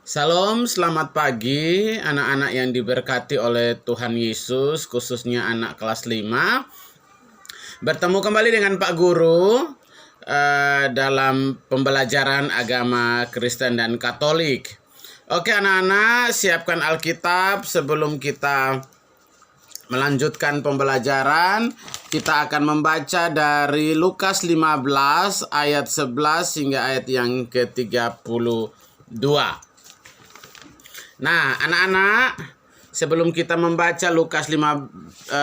Salam, selamat pagi anak-anak yang diberkati oleh Tuhan Yesus, khususnya anak kelas 5. Bertemu kembali dengan Pak Guru dalam pembelajaran agama Kristen dan Katolik. Oke anak-anak, siapkan Alkitab sebelum kita melanjutkan pembelajaran. Kita akan membaca dari Lukas 15 ayat 11 hingga ayat yang ke-32. Nah, anak-anak, sebelum kita membaca Lukas 15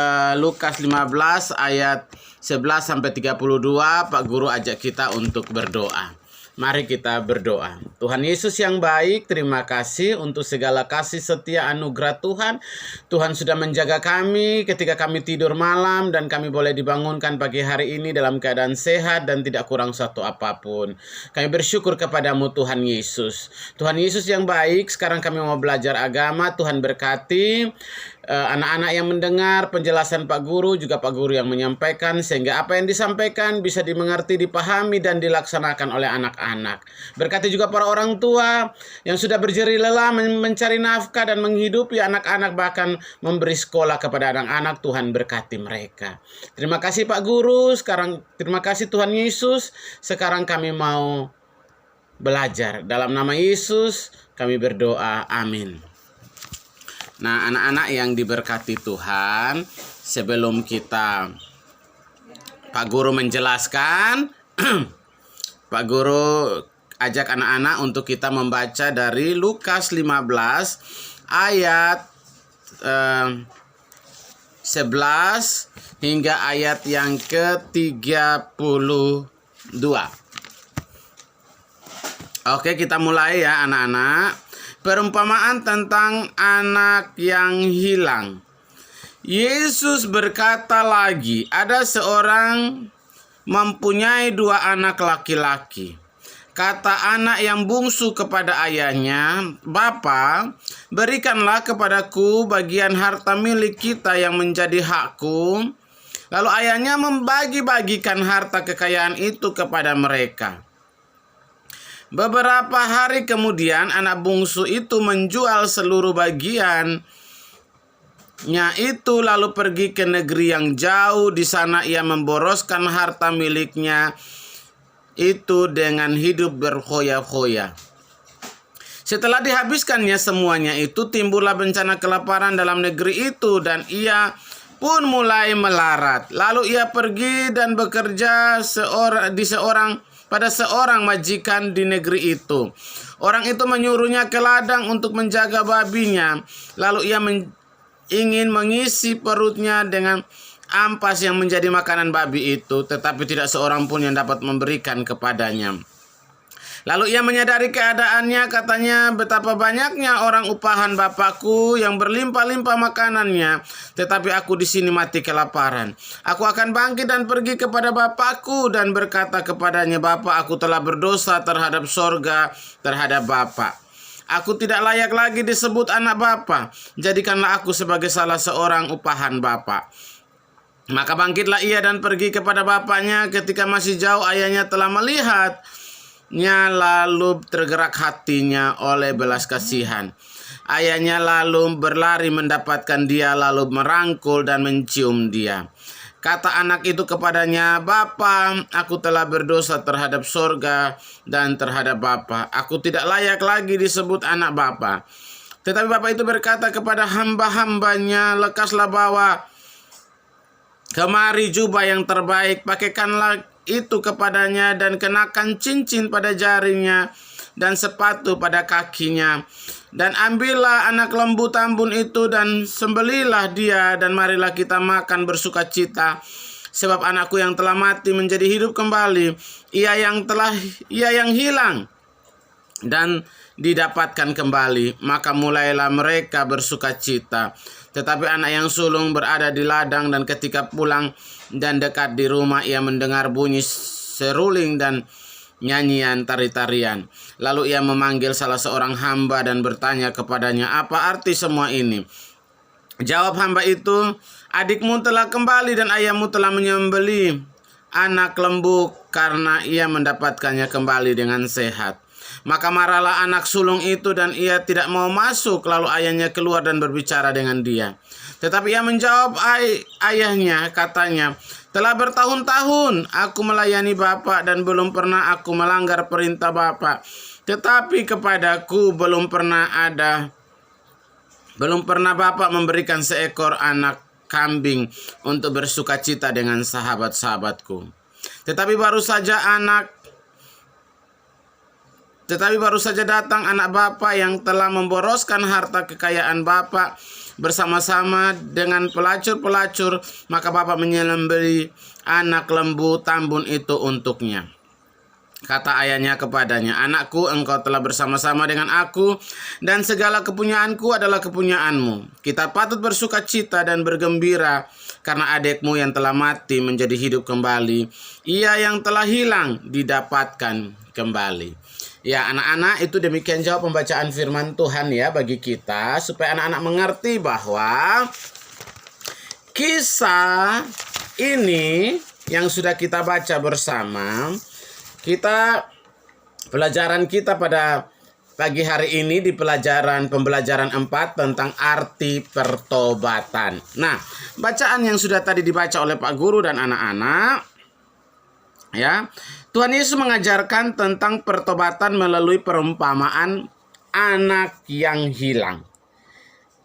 ayat 11 sampai 32, Pak Guru ajak kita untuk berdoa. Mari kita berdoa. Tuhan Yesus yang baik, terima kasih untuk segala kasih setia anugerah Tuhan. Tuhan sudah menjaga kami ketika kami tidur malam dan kami boleh dibangunkan pagi hari ini dalam keadaan sehat dan tidak kurang satu apapun. Kami bersyukur kepadamu Tuhan Yesus. Tuhan Yesus yang baik, sekarang kami mau belajar agama. Tuhan berkati anak-anak yang mendengar penjelasan Pak Guru, juga Pak Guru yang menyampaikan, sehingga apa yang disampaikan bisa dimengerti, dipahami, dan dilaksanakan oleh anak-anak. Berkati juga para orang tua yang sudah berjerih lelah mencari nafkah dan menghidupi anak-anak, bahkan memberi sekolah kepada anak-anak. Tuhan berkati mereka. Terima kasih Pak Guru. Sekarang terima kasih Tuhan Yesus. Sekarang kami mau belajar. Dalam nama Yesus kami berdoa. Amin. Nah, anak-anak yang diberkati Tuhan, sebelum Pak Guru menjelaskan, Pak Guru ajak anak-anak untuk kita membaca dari Lukas 15 ayat 11 hingga ayat yang ke-32. Oke, kita mulai ya anak-anak. Perumpamaan tentang anak yang hilang. Yesus berkata lagi, ada seorang mempunyai 2 anak laki-laki. Kata anak yang bungsu kepada ayahnya, "Bapa, berikanlah kepadaku bagian harta milik kita yang menjadi hakku." Lalu ayahnya membagi-bagikan harta kekayaan itu kepada mereka. Beberapa hari kemudian anak bungsu itu menjual seluruh bagiannya itu lalu pergi ke negeri yang jauh. Di sana ia memboroskan harta miliknya itu dengan hidup berhoya-hoya. Setelah dihabiskannya semuanya itu, timbullah bencana kelaparan dalam negeri itu dan ia pun mulai melarat. Lalu ia pergi dan bekerja pada seorang majikan di negeri itu. Orang itu menyuruhnya ke ladang untuk menjaga babinya. Lalu ia ingin mengisi perutnya dengan ampas yang menjadi makanan babi itu, tetapi tidak seorang pun yang dapat memberikan kepadanya. Lalu ia menyadari keadaannya, katanya, "Betapa banyaknya orang upahan bapakku yang berlimpah-limpah makanannya, tetapi aku di sini mati kelaparan. Aku akan bangkit dan pergi kepada bapakku dan berkata kepadanya, Bapa, aku telah berdosa terhadap sorga, terhadap Bapa. Aku tidak layak lagi disebut anak Bapa. Jadikanlah aku sebagai salah seorang upahan Bapa." Maka bangkitlah ia dan pergi kepada bapaknya. Ketika masih jauh ayahnya telah melihatnya, lalu tergerak hatinya oleh belas kasihan. Ayahnya lalu berlari mendapatkan dia, lalu merangkul dan mencium dia. Kata anak itu kepadanya, "Bapa, aku telah berdosa terhadap sorga dan terhadap Bapa. Aku tidak layak lagi disebut anak Bapa." Tetapi Bapa itu berkata kepada hamba-hambanya, "Lekaslah bawa kemari jubah yang terbaik, pakaikanlah itu kepadanya dan kenakan cincin pada jarinya dan sepatu pada kakinya. Dan ambillah anak lembu tambun itu dan sembelilah dia, dan marilah kita makan bersukacita. Sebab anakku yang telah mati menjadi hidup kembali, ia yang hilang dan didapatkan kembali." Maka mulailah mereka bersukacita. Tetapi anak yang sulung berada di ladang, dan ketika pulang dan dekat di rumah, ia mendengar bunyi seruling dan nyanyian tari-tarian. Lalu ia memanggil salah seorang hamba dan bertanya kepadanya, "Apa arti semua ini?" Jawab hamba itu, "Adikmu telah kembali dan ayahmu telah menyembelih anak lembu karena ia mendapatkannya kembali dengan sehat." Maka marahlah anak sulung itu dan ia tidak mau masuk. Lalu ayahnya keluar dan berbicara dengan dia. Tetapi ia menjawab ayahnya, katanya, telah bertahun-tahun aku melayani Bapak dan belum pernah aku melanggar perintah Bapak. Tetapi kepadaku belum pernah Bapak memberikan seekor anak kambing untuk bersukacita dengan sahabat-sahabatku. Tetapi baru saja datang anak Bapak yang telah memboroskan harta kekayaan Bapak bersama-sama dengan pelacur-pelacur, maka Bapak menyembelih anak lembu tambun itu untuknya. Kata ayahnya kepadanya, anakku, engkau telah bersama-sama dengan aku, dan segala kepunyaanku adalah kepunyaanmu. Kita patut bersukacita dan bergembira, karena adikmu yang telah mati menjadi hidup kembali. Ia yang telah hilang didapatkan kembali. Ya, anak-anak, itu demikian jawab pembacaan firman Tuhan ya bagi kita, supaya anak-anak mengerti bahwa kisah ini yang sudah kita baca bersama, pelajaran kita pada pagi hari ini di pembelajaran 4 tentang arti pertobatan. Nah, bacaan yang sudah tadi dibaca oleh Pak Guru dan anak-anak, ya, Tuhan Yesus mengajarkan tentang pertobatan melalui perumpamaan anak yang hilang.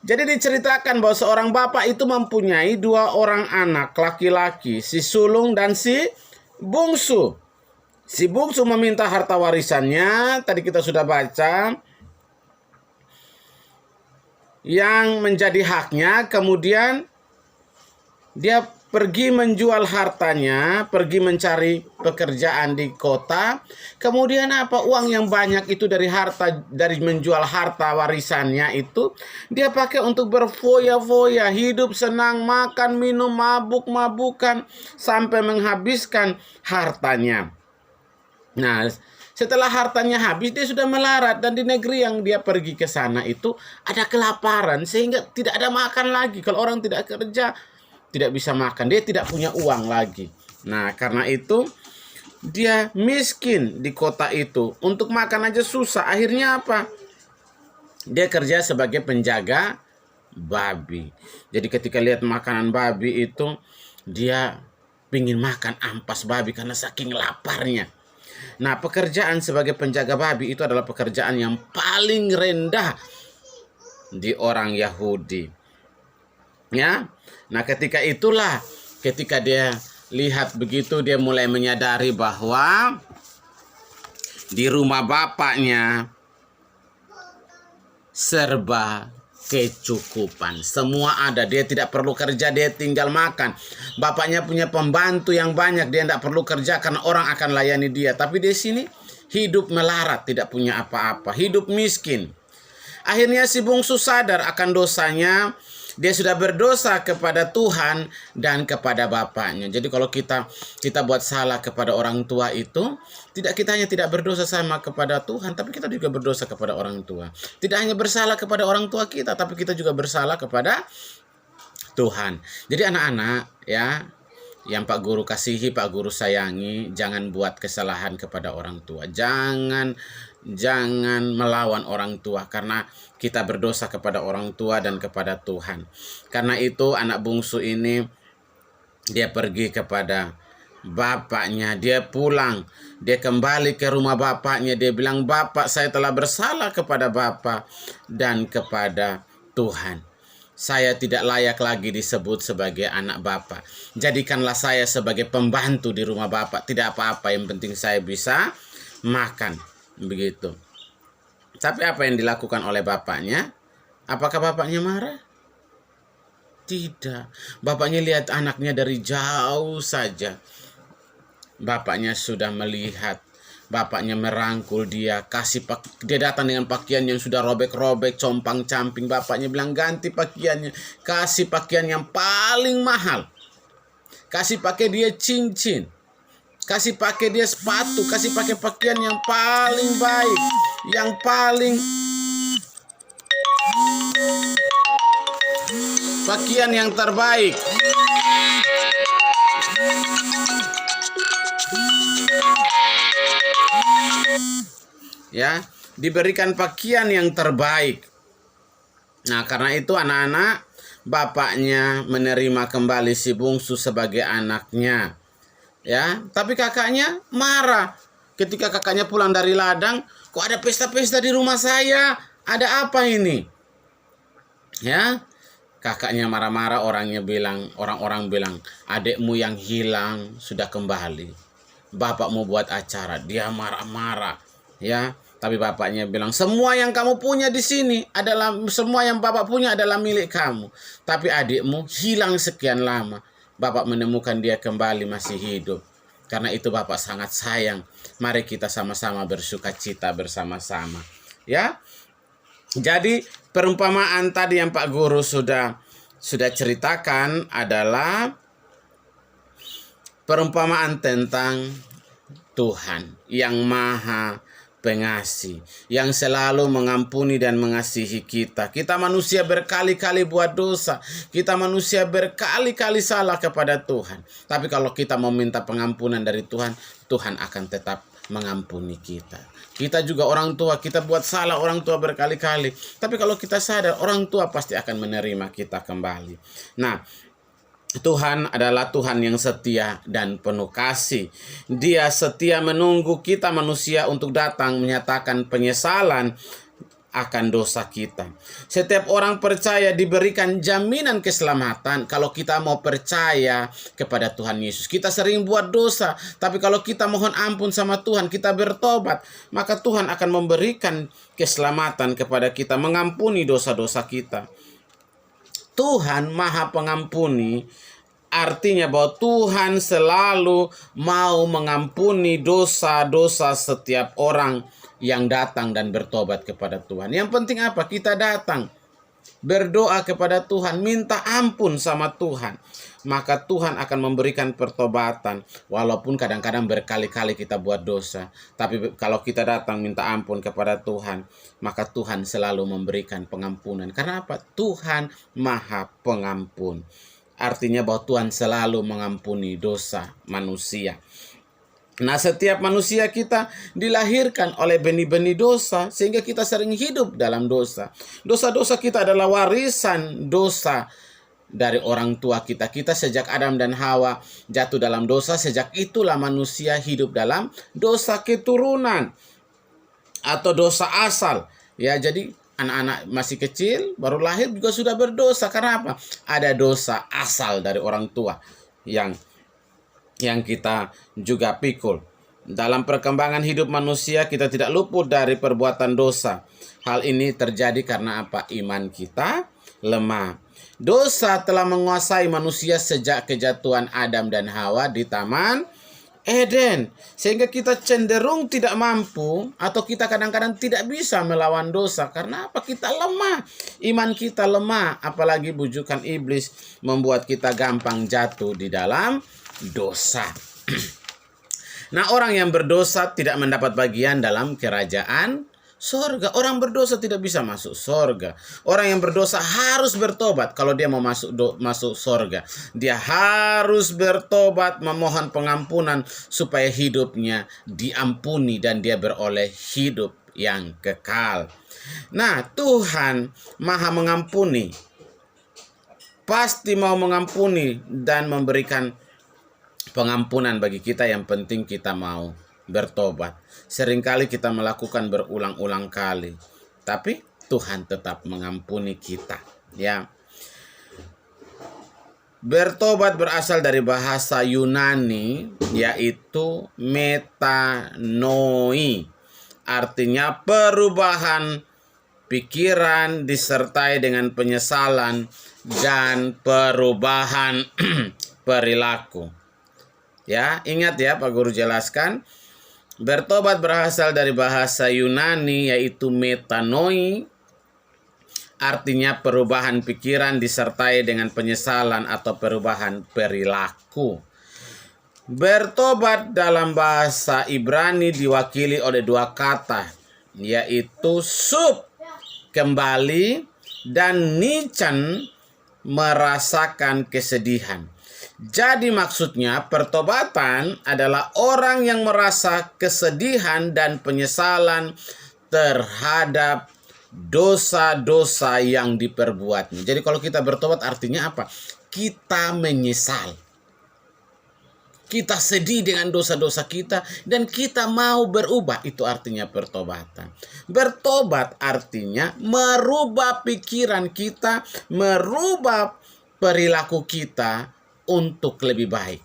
Jadi diceritakan bahwa seorang bapak itu mempunyai 2 orang anak laki-laki, si sulung dan si bungsu. Si bungsu meminta harta warisannya, tadi kita sudah baca, yang menjadi haknya. Kemudian dia pergi menjual hartanya, pergi mencari pekerjaan di kota. Kemudian uang yang banyak itu dari menjual harta warisannya itu dia pakai untuk berfoya-foya, hidup senang, makan, minum, mabuk-mabukan sampai menghabiskan hartanya. Nah, setelah hartanya habis, dia sudah melarat, dan di negeri yang dia pergi ke sana itu ada kelaparan sehingga tidak ada makan lagi. Kalau orang tidak kerja, tidak bisa makan, dia tidak punya uang lagi. Nah, karena itu dia miskin di kota itu. Untuk makan aja susah. Akhirnya apa? Dia kerja sebagai penjaga babi. Jadi ketika lihat makanan babi itu, dia ingin makan ampas babi karena saking laparnya. Nah, pekerjaan sebagai penjaga babi itu adalah pekerjaan yang paling rendah di orang Yahudi. Ya. Nah, ketika dia lihat begitu, dia mulai menyadari bahwa di rumah bapaknya serba kecukupan. Semua ada, dia tidak perlu kerja, dia tinggal makan. Bapaknya punya pembantu yang banyak, dia tidak perlu kerja karena orang akan layani dia. Tapi di sini hidup melarat, tidak punya apa-apa, hidup miskin. Akhirnya si bungsu sadar akan dosanya. Dia sudah berdosa kepada Tuhan dan kepada bapaknya. Jadi kalau kita buat salah kepada orang tua itu, kita hanya tidak berdosa sama kepada Tuhan, tapi kita juga berdosa kepada orang tua. Tidak hanya bersalah kepada orang tua kita, tapi kita juga bersalah kepada Tuhan. Jadi anak-anak ya, yang Pak Guru kasihi, Pak Guru sayangi, jangan buat kesalahan kepada orang tua. Jangan melawan orang tua, karena kita berdosa kepada orang tua dan kepada Tuhan. Karena itu anak bungsu ini dia pergi kepada bapaknya, dia pulang, dia kembali ke rumah bapaknya, dia bilang, "Bapak, saya telah bersalah kepada Bapak dan kepada Tuhan. Saya tidak layak lagi disebut sebagai anak Bapak. Jadikanlah saya sebagai pembantu di rumah Bapak. Tidak apa-apa, yang penting saya bisa makan." Begitu. Tapi apa yang dilakukan oleh bapaknya? Apakah bapaknya marah? Tidak. Bapaknya lihat anaknya dari jauh saja. Bapaknya sudah melihat. Bapaknya merangkul dia, dia datang dengan pakaian yang sudah robek-robek, compang-camping. Bapaknya bilang, "Ganti pakaiannya, kasih pakaian yang paling mahal. Kasih pakai dia cincin. Kasih pakai dia sepatu, kasih pakai pakaian yang paling baik, yang paling pakaian yang terbaik." Ya, diberikan pakaian yang terbaik. Nah, karena itu anak-anak, bapaknya menerima kembali si bungsu sebagai anaknya. Ya, tapi kakaknya marah. Ketika kakaknya pulang dari ladang, kok ada pesta-pesta di rumah saya? Ada apa ini? Ya, kakaknya marah-marah, orang-orang bilang, adikmu yang hilang sudah kembali. Bapakmu buat acara, dia marah-marah. Ya, tapi bapaknya bilang, semua yang kamu punya di sini adalah, semua yang bapak punya adalah milik kamu. Tapi adikmu hilang sekian lama. Bapak menemukan dia kembali masih hidup. Karena itu bapak sangat sayang. Mari kita sama-sama bersuka cita bersama-sama. Ya. Jadi perumpamaan tadi yang Pak Guru sudah ceritakan adalah perumpamaan tentang Tuhan yang Maha Pengasih, yang selalu mengampuni dan mengasihi kita. Kita manusia berkali-kali buat dosa. Kita manusia berkali-kali salah kepada Tuhan. Tapi kalau kita mau minta pengampunan dari Tuhan, Tuhan akan tetap mengampuni kita. Kita juga orang tua, kita buat salah orang tua berkali-kali. Tapi kalau kita sadar, orang tua pasti akan menerima kita kembali. Nah, Tuhan adalah Tuhan yang setia dan penuh kasih. Dia setia menunggu kita manusia untuk datang menyatakan penyesalan akan dosa kita. Setiap orang percaya diberikan jaminan keselamatan kalau kita mau percaya kepada Tuhan Yesus. Kita sering buat dosa, tapi kalau kita mohon ampun sama Tuhan, kita bertobat, maka Tuhan akan memberikan keselamatan kepada kita, mengampuni dosa-dosa kita. Tuhan Maha Pengampuni, artinya bahwa Tuhan selalu mau mengampuni dosa-dosa setiap orang yang datang dan bertobat kepada Tuhan. Yang penting apa? Kita datang, berdoa kepada Tuhan, minta ampun sama Tuhan. Maka Tuhan akan memberikan pertobatan. Walaupun kadang-kadang berkali-kali kita buat dosa. Tapi kalau kita datang minta ampun kepada Tuhan, maka Tuhan selalu memberikan pengampunan. Karena apa? Tuhan Maha Pengampun. Artinya bahwa Tuhan selalu mengampuni dosa manusia. Nah, setiap manusia kita dilahirkan oleh benih-benih dosa, sehingga kita sering hidup dalam dosa. Dosa-dosa kita adalah warisan dosa dari orang tua kita. Kita sejak Adam dan Hawa jatuh dalam dosa, sejak itulah manusia hidup dalam dosa keturunan atau dosa asal. Ya, jadi anak-anak masih kecil, baru lahir juga sudah berdosa. Karena apa? Ada dosa asal dari orang tua yang kita juga pikul. Dalam perkembangan hidup manusia, kita tidak luput dari perbuatan dosa. Hal ini terjadi karena apa? Iman kita lemah. Dosa telah menguasai manusia sejak kejatuhan Adam dan Hawa di Taman Eden. Sehingga kita cenderung tidak mampu, atau kita kadang-kadang tidak bisa melawan dosa. Karena apa? Kita lemah. Iman kita lemah. Apalagi bujukan iblis membuat kita gampang jatuh di dalam dosa. Nah, orang yang berdosa tidak mendapat bagian dalam kerajaan sorga. Orang berdosa tidak bisa masuk sorga. Orang yang berdosa harus bertobat kalau dia mau masuk sorga. Dia harus bertobat, memohon pengampunan supaya hidupnya diampuni dan dia beroleh hidup yang kekal. Nah, Tuhan Maha Mengampuni, pasti mau mengampuni dan memberikan pengampunan bagi kita. Yang penting kita mau bertobat. Seringkali kita melakukan berulang-ulang kali, tapi Tuhan tetap mengampuni kita. Ya, bertobat berasal dari bahasa Yunani, yaitu metanoi. Artinya perubahan pikiran disertai dengan penyesalan dan perubahan perilaku. Ya, ingat ya, Pak Guru jelaskan. Bertobat berasal dari bahasa Yunani, yaitu metanoi. Artinya perubahan pikiran disertai dengan penyesalan atau perubahan perilaku. Bertobat dalam bahasa Ibrani diwakili oleh dua kata, yaitu sub, kembali, dan nichan, merasakan kesedihan. Jadi maksudnya pertobatan adalah orang yang merasa kesedihan dan penyesalan terhadap dosa-dosa yang diperbuatnya. Jadi kalau kita bertobat artinya apa? Kita menyesal. Kita sedih dengan dosa-dosa kita dan kita mau berubah. Itu artinya pertobatan. Bertobat artinya merubah pikiran kita, merubah perilaku kita untuk lebih baik.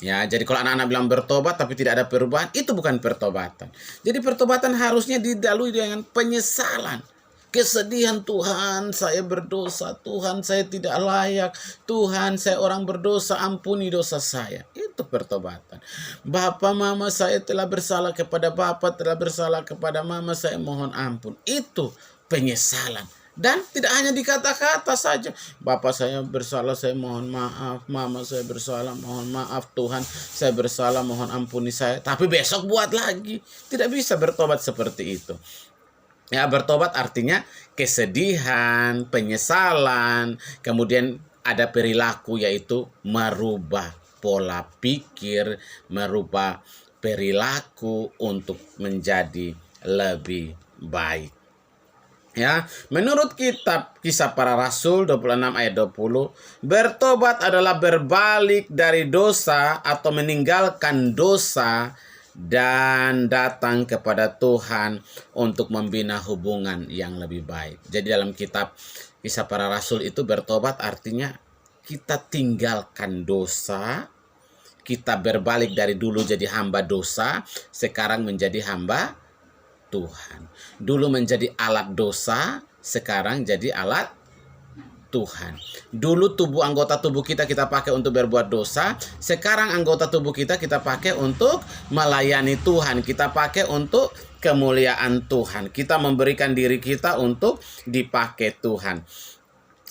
Ya, jadi kalau anak-anak bilang bertobat tapi tidak ada perubahan, itu bukan pertobatan. Jadi pertobatan harusnya didahului dengan penyesalan. Kesedihan, Tuhan saya berdosa, Tuhan saya tidak layak, Tuhan saya orang berdosa, ampuni dosa saya. Itu pertobatan. Bapa mama saya telah bersalah kepada Bapa, telah bersalah kepada mama, saya mohon ampun. Itu penyesalan. Dan tidak hanya di kata-kata saja. Bapak saya bersalah, saya mohon maaf. Mama saya bersalah, mohon maaf. Tuhan saya bersalah, mohon ampuni saya. Tapi besok buat lagi. Tidak bisa bertobat seperti itu. Ya, bertobat artinya kesedihan, penyesalan. Kemudian ada perilaku, yaitu merubah pola pikir, merubah perilaku untuk menjadi lebih baik. Ya, menurut kitab Kisah Para Rasul 26 ayat 20, bertobat adalah berbalik dari dosa atau meninggalkan dosa dan datang kepada Tuhan untuk membina hubungan yang lebih baik. Jadi dalam kitab Kisah Para Rasul itu bertobat artinya kita tinggalkan dosa, kita berbalik dari dulu jadi hamba dosa, sekarang menjadi hamba Tuhan. Dulu menjadi alat dosa, sekarang jadi alat Tuhan. Dulu anggota tubuh kita pakai untuk berbuat dosa, sekarang anggota tubuh kita pakai untuk melayani Tuhan, kita pakai untuk kemuliaan Tuhan. Kita memberikan diri kita untuk dipakai Tuhan.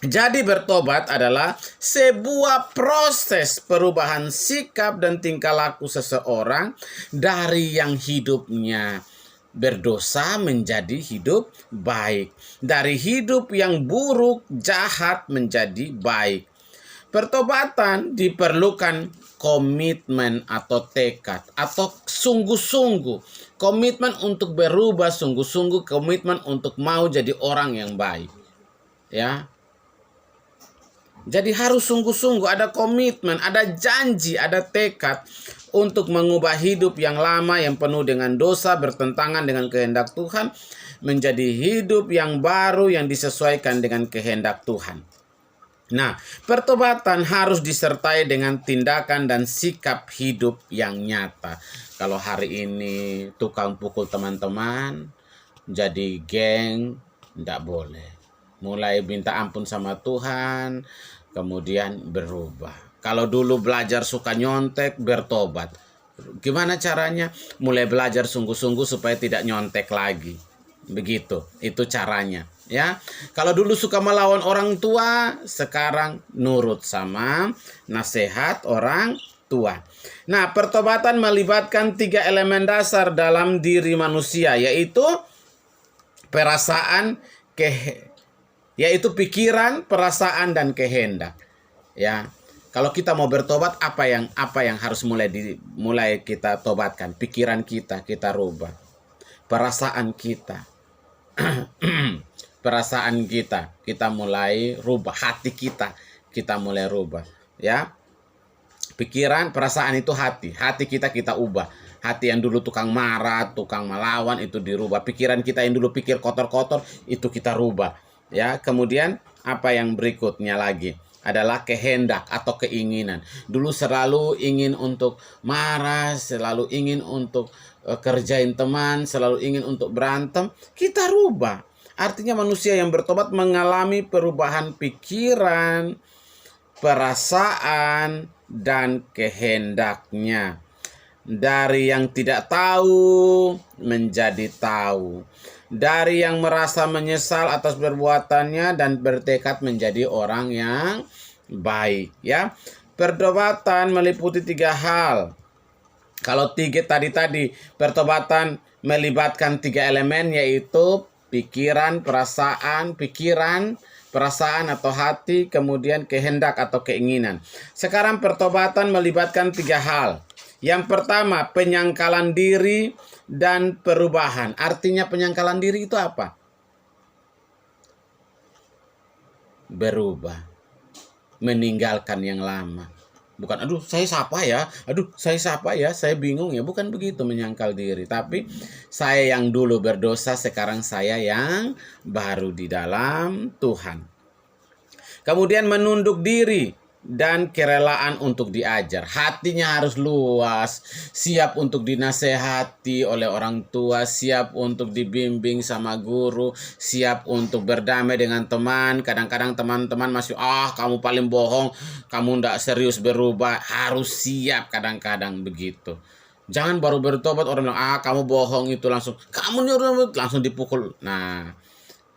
Jadi bertobat adalah sebuah proses perubahan sikap dan tingkah laku seseorang dari yang hidupnya berdosa menjadi hidup baik. Dari hidup yang buruk, jahat menjadi baik. Pertobatan diperlukan komitmen atau tekad atau sungguh-sungguh. Komitmen untuk berubah sungguh-sungguh, komitmen untuk mau jadi orang yang baik. Ya. Jadi harus sungguh-sungguh, ada komitmen, ada janji, ada tekad untuk mengubah hidup yang lama yang penuh dengan dosa bertentangan dengan kehendak Tuhan menjadi hidup yang baru yang disesuaikan dengan kehendak Tuhan. Nah, pertobatan harus disertai dengan tindakan dan sikap hidup yang nyata. Kalau hari ini tukang pukul teman-teman, jadi geng, tidak boleh. Mulai minta ampun sama Tuhan, kemudian berubah. Kalau dulu belajar suka nyontek, bertobat. Gimana caranya? Mulai belajar sungguh-sungguh supaya tidak nyontek lagi. Begitu, itu caranya. Ya, kalau dulu suka melawan orang tua, sekarang nurut sama nasihat orang tua. Nah, pertobatan melibatkan 3 elemen dasar dalam diri manusia, yaitu perasaan, yaitu pikiran, perasaan, dan kehendak. Ya, kalau kita mau bertobat, apa yang harus mulai kita tobatkan? Pikiran kita rubah. Perasaan kita, kita mulai rubah. Hati kita mulai rubah. Ya, pikiran, perasaan itu hati kita ubah. Hati yang dulu tukang marah, tukang melawan, itu dirubah. Pikiran kita yang dulu pikir kotor-kotor, itu kita rubah. Ya, kemudian apa yang berikutnya lagi adalah kehendak atau keinginan. Dulu selalu ingin untuk marah, selalu ingin untuk kerjain teman, selalu ingin untuk berantem, kita rubah. Artinya manusia yang bertobat mengalami perubahan pikiran, perasaan, dan kehendaknya. Dari yang tidak tahu menjadi tahu. Dari yang merasa menyesal atas perbuatannya dan bertekad menjadi orang yang baik. Ya, pertobatan meliputi 3 hal. Kalau tadi pertobatan melibatkan 3 elemen, yaitu pikiran, perasaan atau hati, kemudian kehendak atau keinginan. Sekarang pertobatan melibatkan 3 hal. Yang pertama, penyangkalan diri dan perubahan. Artinya penyangkalan diri itu apa? Berubah, meninggalkan yang lama. Bukan, aduh saya siapa ya, saya bingung ya. Bukan begitu menyangkal diri. Tapi saya yang dulu berdosa, sekarang saya yang baru di dalam Tuhan. Kemudian menunduk diri dan kerelaan untuk diajar. Hatinya harus luas, siap untuk dinasehati oleh orang tua, siap untuk dibimbing sama guru, siap untuk berdamai dengan teman. Kadang-kadang teman-teman masih, kamu paling bohong, kamu ndak serius berubah. Harus siap kadang-kadang begitu. Jangan baru bertobat orang bilang, kamu bohong itu langsung, kamu nyuruh langsung dipukul. Nah,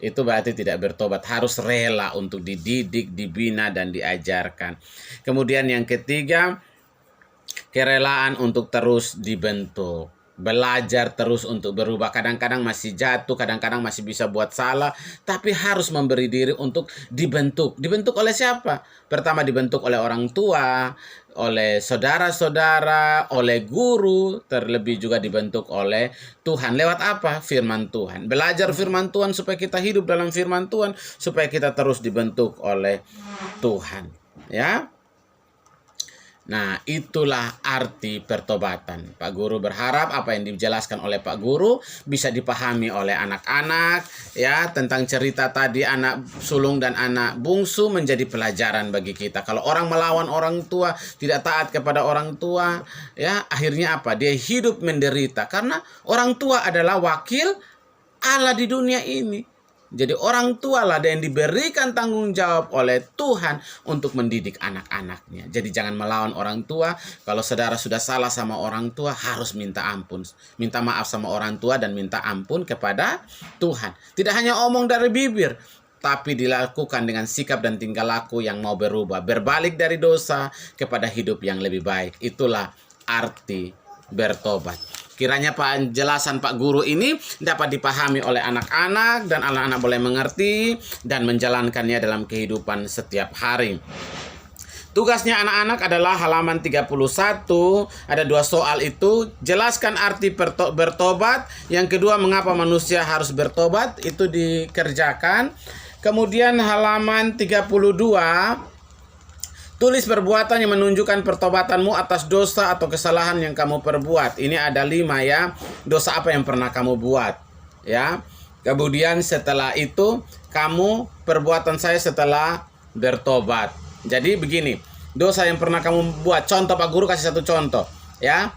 itu berarti tidak bertobat. Harus rela untuk dididik, dibina, dan diajarkan. Kemudian yang ketiga, kerelaan untuk terus dibentuk. Belajar terus untuk berubah. Kadang-kadang masih jatuh, kadang-kadang masih bisa buat salah, tapi harus memberi diri untuk dibentuk. Dibentuk oleh siapa? Pertama dibentuk oleh orang tua, oleh saudara-saudara, oleh guru, terlebih juga dibentuk oleh Tuhan. Lewat apa? Firman Tuhan. Belajar firman Tuhan supaya kita hidup dalam firman Tuhan, supaya kita terus dibentuk oleh Tuhan. Ya. Nah, itulah arti pertobatan. Pak Guru berharap apa yang dijelaskan oleh Pak Guru bisa dipahami oleh anak-anak, ya, tentang cerita tadi anak sulung dan anak bungsu menjadi pelajaran bagi kita. Kalau orang melawan orang tua, tidak taat kepada orang tua, ya, akhirnya apa? Dia hidup menderita karena orang tua adalah wakil Allah di dunia ini. Jadi orang tua lah yang diberikan tanggung jawab oleh Tuhan untuk mendidik anak-anaknya. Jadi jangan melawan orang tua. Kalau saudara sudah salah sama orang tua, harus minta ampun. Minta maaf sama orang tua dan minta ampun kepada Tuhan. Tidak hanya omong dari bibir, tapi dilakukan dengan sikap dan tingkah laku yang mau berubah. Berbalik dari dosa kepada hidup yang lebih baik. Itulah arti bertobat. Kiranya penjelasan Pak Guru ini dapat dipahami oleh anak-anak dan anak-anak boleh mengerti dan menjalankannya dalam kehidupan setiap hari. Tugasnya anak-anak adalah halaman 31. Ada 2 soal itu. Jelaskan arti bertobat. Yang kedua, mengapa manusia harus bertobat. Itu dikerjakan. Kemudian halaman 32. Tulis perbuatan yang menunjukkan pertobatanmu atas dosa atau kesalahan yang kamu perbuat. Ini ada 5 ya. Dosa apa yang pernah kamu buat, ya. Kemudian setelah itu, kamu perbuatan saya setelah bertobat. Jadi begini, dosa yang pernah kamu buat. Contoh, Pak Guru kasih 1 contoh, ya.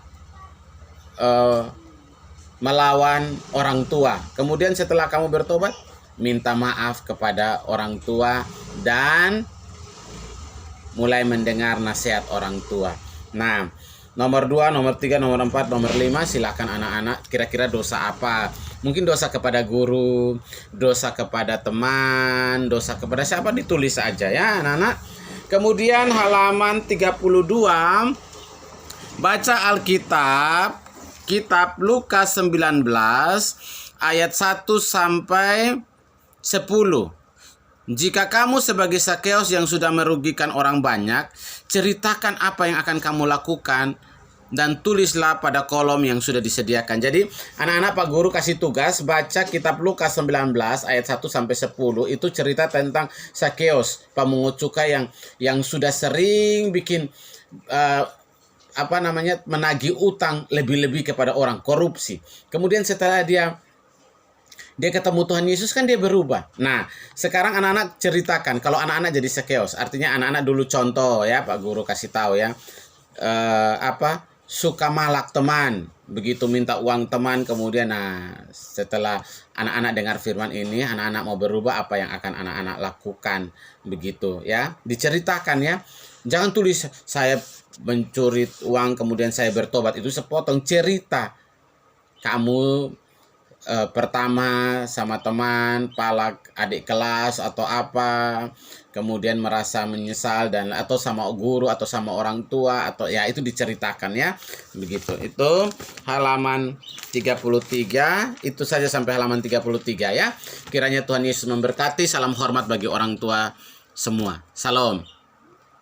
Melawan orang tua. Kemudian setelah kamu bertobat, minta maaf kepada orang tua dan mulai mendengar nasihat orang tua. Nah, nomor 2, nomor 3, nomor 4, nomor 5, silakan anak-anak kira-kira dosa apa. Mungkin dosa kepada guru, dosa kepada teman, dosa kepada siapa, ditulis saja ya anak-anak. Kemudian halaman 32, baca Alkitab, kitab Lukas 19 ayat 1 sampai 10. Jika kamu sebagai Zakeus yang sudah merugikan orang banyak, ceritakan apa yang akan kamu lakukan dan tulislah pada kolom yang sudah disediakan. Jadi anak-anak Pak Guru kasih tugas baca kitab Lukas 19 ayat 1 sampai 10. Itu cerita tentang Zakeus, pemungut cukai yang sudah sering bikin menagih utang lebih-lebih kepada orang, korupsi. Kemudian setelah dia ketemu Tuhan Yesus, kan dia berubah. Nah, sekarang anak-anak ceritakan kalau anak-anak jadi Zakeus. Artinya anak-anak dulu contoh ya, Pak Guru kasih tahu ya. Suka malak teman, begitu minta uang teman, kemudian setelah anak-anak dengar firman ini, anak-anak mau berubah, apa yang akan anak-anak lakukan, begitu ya. Diceritakan ya. Jangan tulis saya mencuri uang kemudian saya bertobat, itu sepotong cerita. Kamu pertama sama teman, palak adik kelas atau apa, kemudian merasa menyesal dan atau sama guru atau sama orang tua atau ya, itu diceritakan ya. Begitu. Itu halaman 33, itu saja sampai halaman 33 ya. Kiranya Tuhan Yesus memberkati. Salam hormat bagi orang tua semua. Salam.